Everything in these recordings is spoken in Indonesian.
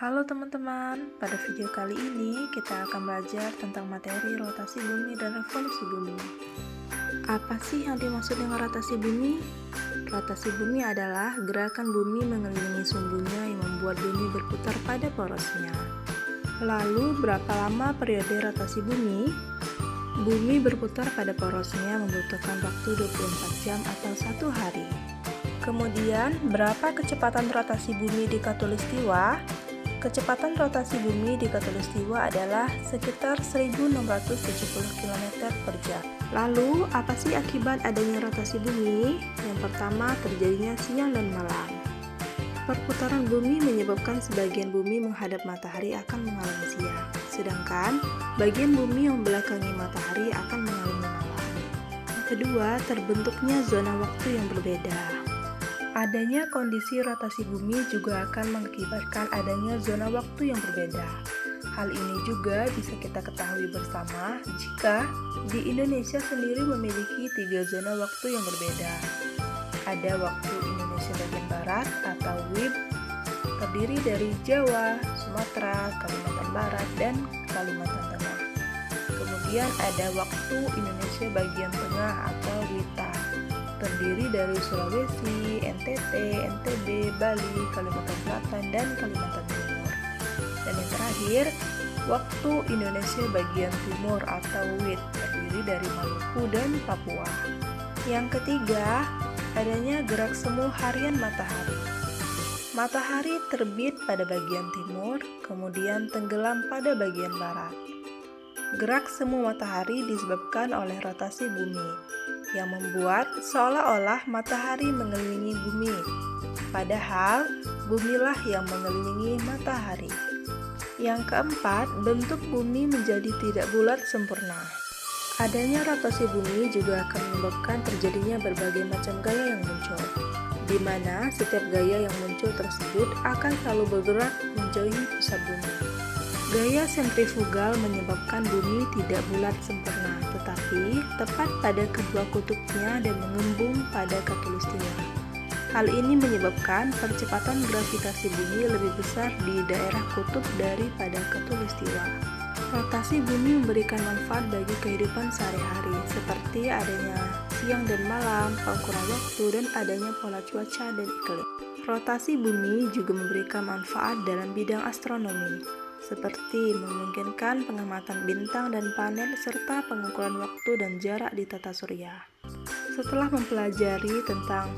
Halo teman-teman, pada video kali ini kita akan belajar tentang materi rotasi bumi dan revolusi bumi. Apa sih yang dimaksud dengan rotasi bumi? Rotasi bumi adalah gerakan bumi mengelilingi sumbunya yang membuat bumi berputar pada porosnya. Lalu, berapa lama periode rotasi bumi? Bumi berputar pada porosnya membutuhkan waktu 24 jam atau 1 hari. Kemudian, berapa kecepatan rotasi bumi di khatulistiwa? Kecepatan rotasi bumi di khatulistiwa adalah sekitar 1670 km per jam. Lalu, apa sih akibat adanya rotasi bumi? Yang pertama, terjadinya siang dan malam. Perputaran bumi menyebabkan sebagian bumi menghadap matahari akan mengalami siang, sedangkan bagian bumi yang membelakangi matahari akan mengalami malam. Yang kedua, terbentuknya zona waktu yang berbeda. Adanya kondisi rotasi bumi juga akan mengakibatkan adanya zona waktu yang berbeda. Hal ini juga bisa kita ketahui bersama jika di Indonesia sendiri memiliki 3 zona waktu yang berbeda. Ada waktu Indonesia bagian Barat atau WIB, terdiri dari Jawa, Sumatera, Kalimantan Barat, dan Kalimantan Tengah. Kemudian ada waktu Indonesia bagian Tengah atau WITA, terdiri dari Sulawesi, NTT, NTB, Bali, Kalimantan Selatan, dan Kalimantan Timur. Dan yang terakhir, waktu Indonesia bagian Timur atau WIT, terdiri dari Maluku dan Papua. Yang ketiga, adanya gerak semu harian matahari. Matahari terbit pada bagian timur, kemudian tenggelam pada bagian barat. Gerak semu matahari disebabkan oleh rotasi bumi, yang membuat seolah-olah matahari mengelilingi bumi, padahal bumilah yang mengelilingi matahari. Yang keempat, bentuk bumi menjadi tidak bulat sempurna. Adanya rotasi bumi juga akan menyebabkan terjadinya berbagai macam gaya yang muncul, di mana setiap gaya yang muncul tersebut akan selalu bergerak menjauhi pusat bumi. Gaya sentrifugal menyebabkan bumi tidak bulat sempurna, tetapi tepat pada kedua kutubnya dan mengembung pada khatulistiwa. Hal ini menyebabkan percepatan gravitasi bumi lebih besar di daerah kutub daripada khatulistiwa. Rotasi bumi memberikan manfaat bagi kehidupan sehari-hari, seperti adanya siang dan malam, pengukuran waktu, dan adanya pola cuaca dan iklim. Rotasi bumi juga memberikan manfaat dalam bidang astronomi, seperti memungkinkan pengamatan bintang dan planet serta pengukuran waktu dan jarak di tata surya. Setelah mempelajari tentang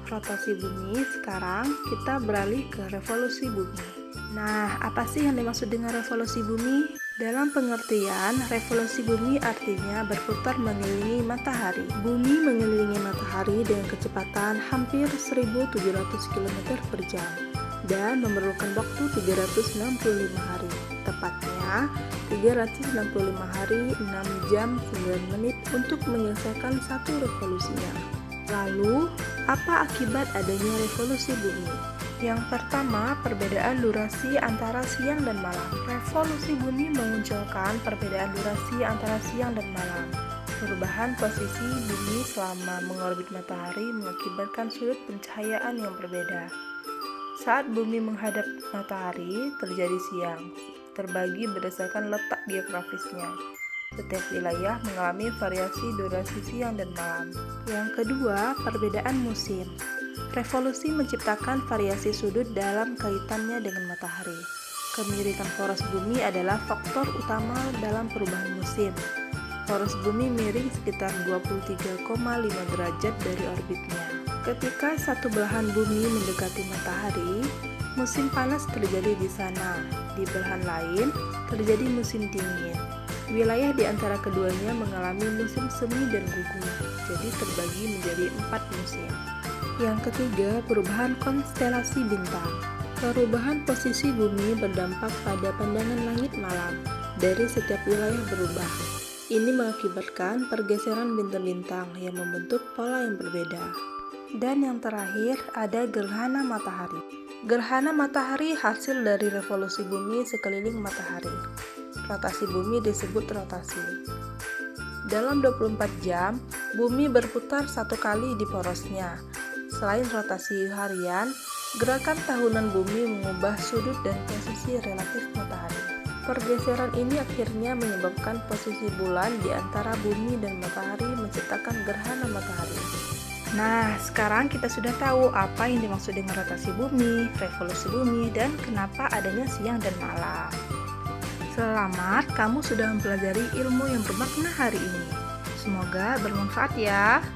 rotasi bumi, sekarang kita beralih ke revolusi bumi. Nah, apa sih yang dimaksud dengan revolusi bumi? Dalam pengertian, revolusi bumi artinya berputar mengelilingi matahari. Bumi mengelilingi matahari dengan kecepatan hampir 1700 km per jam dan memerlukan waktu 365 hari, tepatnya 365 hari, 6 jam, 9 menit untuk menyelesaikan satu revolusinya. Lalu, apa akibat adanya revolusi bumi? Yang pertama, perbedaan durasi antara siang dan malam. Revolusi bumi memunculkan perbedaan durasi antara siang dan malam. Perubahan posisi bumi selama mengorbit matahari mengakibatkan sudut pencahayaan yang berbeda. Saat bumi menghadap matahari, terjadi siang, terbagi berdasarkan letak geografisnya. Setiap wilayah mengalami variasi durasi siang dan malam. Yang kedua, perbedaan musim. Revolusi menciptakan variasi sudut dalam kaitannya dengan matahari. Kemirikan poros bumi adalah faktor utama dalam perubahan musim. Poros bumi miring sekitar 23,5 derajat dari orbitnya. Ketika satu belahan bumi mendekati matahari, musim panas terjadi di sana. Di belahan lain, terjadi musim dingin. Wilayah di antara keduanya mengalami musim semi dan gugur, jadi terbagi menjadi 4 musim. Yang ketiga, perubahan konstelasi bintang. Perubahan posisi bumi berdampak pada pandangan langit malam. Dari setiap wilayah berubah. Ini mengakibatkan pergeseran bintang-bintang yang membentuk pola yang berbeda. Dan yang terakhir, ada gerhana matahari. Gerhana matahari hasil dari revolusi bumi sekeliling matahari. Rotasi bumi disebut rotasi. Dalam 24 jam, bumi berputar 1 kali di porosnya. Selain rotasi harian, Gerakan tahunan bumi mengubah sudut dan posisi relatif matahari. Pergeseran ini akhirnya menyebabkan posisi bulan di antara bumi dan matahari menciptakan gerhana matahari. Nah, sekarang kita sudah tahu apa yang dimaksud dengan rotasi bumi, revolusi bumi, dan kenapa adanya siang dan malam. Selamat, kamu sudah mempelajari ilmu yang bermakna hari ini. Semoga bermanfaat ya.